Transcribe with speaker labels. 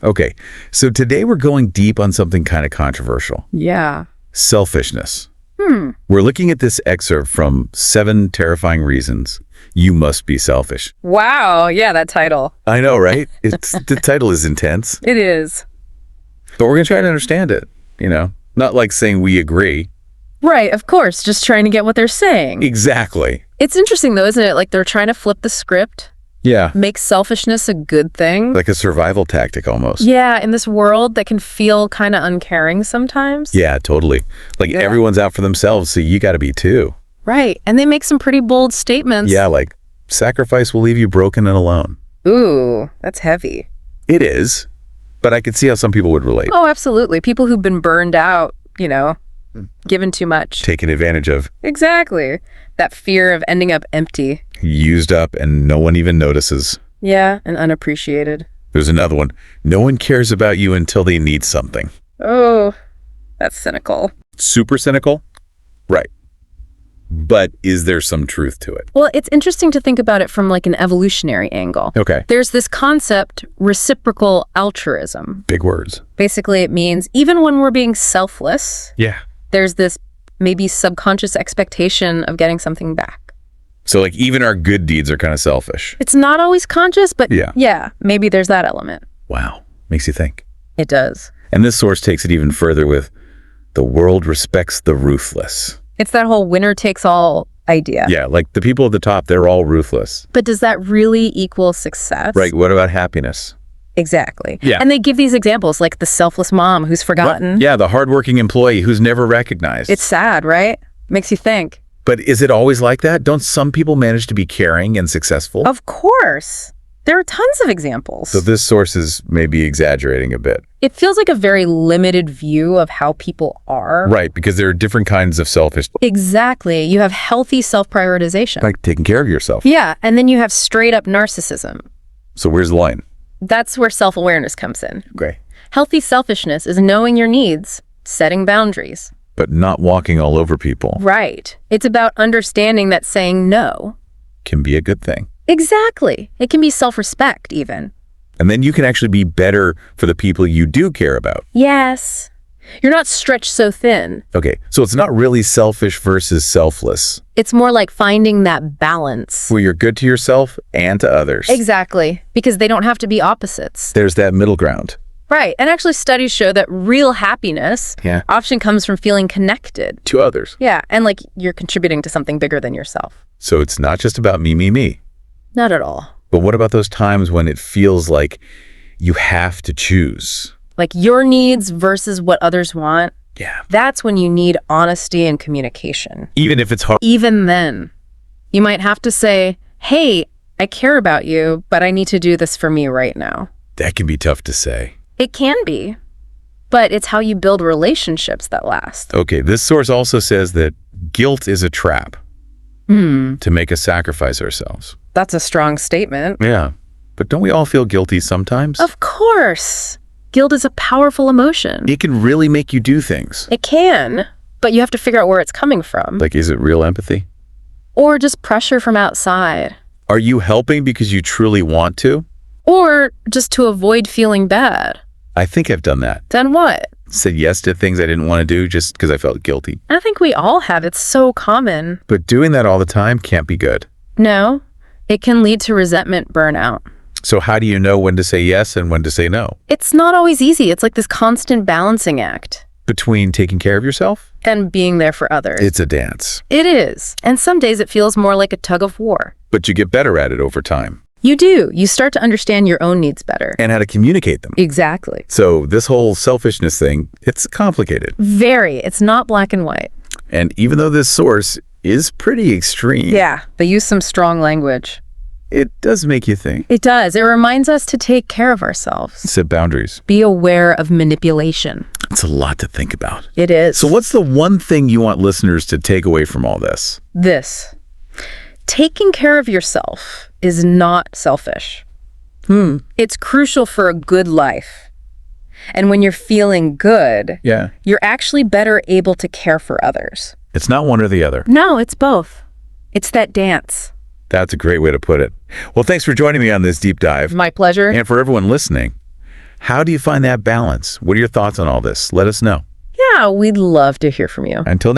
Speaker 1: Okay, so today we're going deep on something kind of controversial.
Speaker 2: Yeah.
Speaker 1: Selfishness. We're looking at this excerpt from 7 Terrifying Reasons You Must Be Selfish.
Speaker 2: Wow. Yeah, that title.
Speaker 1: I know, right? The title is intense,
Speaker 2: It is.
Speaker 1: but we're going to try to understand it, Not like saying we agree.
Speaker 2: Right, of course. Just trying to get what they're saying.
Speaker 1: Exactly.
Speaker 2: It's interesting, though, isn't it? Like they're trying to flip the script,
Speaker 1: Yeah.
Speaker 2: make selfishness a good thing.
Speaker 1: Like a survival tactic almost.
Speaker 2: Yeah, in this world that can feel kind of uncaring sometimes.
Speaker 1: Yeah, totally. Like everyone's out for themselves, so you got to be too.
Speaker 2: Right. And they make some pretty bold statements.
Speaker 1: Yeah, like sacrifice will leave you broken and alone.
Speaker 2: Ooh, that's heavy.
Speaker 1: It is, but I could see how some people would relate.
Speaker 2: Oh, absolutely. People who've been burned out, given too much.
Speaker 1: Taken advantage of,
Speaker 2: Exactly. That fear of ending up empty.
Speaker 1: used up, and no one even notices.
Speaker 2: Yeah, and unappreciated.
Speaker 1: There's another one. No one cares about you until they need something.
Speaker 2: Oh, that's cynical.
Speaker 1: Super cynical? Right. But is there some truth to it?
Speaker 2: Well, it's interesting to think about it from like an evolutionary angle.
Speaker 1: Okay.
Speaker 2: There's this concept, reciprocal altruism.
Speaker 1: Big words.
Speaker 2: Basically, it means even when we're being selfless,
Speaker 1: Yeah.
Speaker 2: there's this maybe subconscious expectation of getting something back.
Speaker 1: So like even our good deeds are kind of selfish.
Speaker 2: It's not always conscious, but
Speaker 1: Yeah.
Speaker 2: maybe there's that element.
Speaker 1: Wow. Makes you think.
Speaker 2: It does.
Speaker 1: And this source takes it even further with the world respects the ruthless.
Speaker 2: It's that whole winner takes all idea.
Speaker 1: Yeah, like the people at the top, they're all ruthless.
Speaker 2: But does that really equal success?
Speaker 1: Right. What about happiness?
Speaker 2: Exactly.
Speaker 1: Yeah.
Speaker 2: And they give these examples like the selfless mom who's forgotten.
Speaker 1: Yeah, the hardworking employee who's never recognized.
Speaker 2: It's sad, right? Makes you think.
Speaker 1: But is it always like that? Don't some people manage to be caring and successful?
Speaker 2: Of course. There are tons of examples.
Speaker 1: So this source is maybe exaggerating a bit.
Speaker 2: It feels like a very limited view of how people are.
Speaker 1: Right, because there are different kinds of selfish,
Speaker 2: Exactly. You have healthy self-prioritization.
Speaker 1: like taking care of yourself.
Speaker 2: Yeah, and then you have straight up narcissism.
Speaker 1: So where's the line?
Speaker 2: That's where self-awareness comes in.
Speaker 1: Okay.
Speaker 2: Healthy selfishness is knowing your needs, setting boundaries.
Speaker 1: But not walking all over people
Speaker 2: Right. It's about understanding that saying no.
Speaker 1: can be a good thing.
Speaker 2: Exactly. It can be self-respect even.
Speaker 1: And then you can actually be better for the people you do care about.
Speaker 2: Yes. You're not stretched so thin.
Speaker 1: Okay, so it's not really selfish versus selfless,
Speaker 2: It's more like finding that balance.
Speaker 1: where you're good to yourself and to others.
Speaker 2: Exactly. Because they don't have to be opposites.
Speaker 1: There's that middle ground.
Speaker 2: Right. And actually studies show that real happiness
Speaker 1: Yeah.
Speaker 2: often comes from feeling connected.
Speaker 1: To others.
Speaker 2: Yeah. And like you're contributing to something bigger than yourself.
Speaker 1: So it's not just about me.
Speaker 2: Not at all.
Speaker 1: But what about those times when it feels like you have to choose?
Speaker 2: Like your needs versus what others want.
Speaker 1: Yeah.
Speaker 2: That's when you need honesty and communication.
Speaker 1: Even if it's hard.
Speaker 2: Even then, you might have to say, hey, I care about you, but I need to do this for me right now.
Speaker 1: That can be tough to say.
Speaker 2: It can be, but it's how you build relationships that last.
Speaker 1: Okay, this source also says that guilt is a trap to make us sacrifice ourselves.
Speaker 2: That's a strong statement.
Speaker 1: Yeah. But don't we all feel guilty sometimes?
Speaker 2: Of course. Guilt is a powerful emotion.
Speaker 1: It can really make you do things.
Speaker 2: It can, but you have to figure out where it's coming from.
Speaker 1: Like, is it real empathy?
Speaker 2: Or just pressure from outside.
Speaker 1: Are you helping because you truly want to?
Speaker 2: Or just to avoid feeling bad.
Speaker 1: I think I've done that.
Speaker 2: Then what?
Speaker 1: Said yes to things I didn't want to do just because I felt guilty.
Speaker 2: I think we all have. It's so common.
Speaker 1: But doing that all the time can't be good.
Speaker 2: No, it can lead to resentment burnout.
Speaker 1: So how do you know when to say yes and when to say no?
Speaker 2: It's not always easy. It's like this constant balancing act.
Speaker 1: Between taking care of yourself?
Speaker 2: And being there for others.
Speaker 1: It's a dance.
Speaker 2: It is. And some days it feels more like a tug of war.
Speaker 1: But you get better at it over time.
Speaker 2: You do. You start to understand your own needs better.
Speaker 1: And how to communicate them.
Speaker 2: Exactly.
Speaker 1: So this whole selfishness thing, it's complicated.
Speaker 2: Very. It's not black and white.
Speaker 1: And even though this source is pretty extreme,
Speaker 2: Yeah. They use some strong language.
Speaker 1: it does make you think.
Speaker 2: It does. It reminds us to take care of ourselves.
Speaker 1: Set boundaries.
Speaker 2: Be aware of manipulation.
Speaker 1: It's a lot to think about.
Speaker 2: It is.
Speaker 1: So what's the one thing you want listeners to take away from all this?
Speaker 2: This. Taking care of yourself is not selfish. It's crucial for a good life. And when you're feeling good,
Speaker 1: Yeah.
Speaker 2: you're actually better able to care for others.
Speaker 1: It's not one or the other.
Speaker 2: No, it's both. It's that dance.
Speaker 1: That's a great way to put it. Well, thanks for joining me on this deep dive.
Speaker 2: My pleasure.
Speaker 1: And for everyone listening, How do you find that balance? What are your thoughts on all this? Let us know.
Speaker 2: Yeah, we'd love to hear from you.
Speaker 1: Until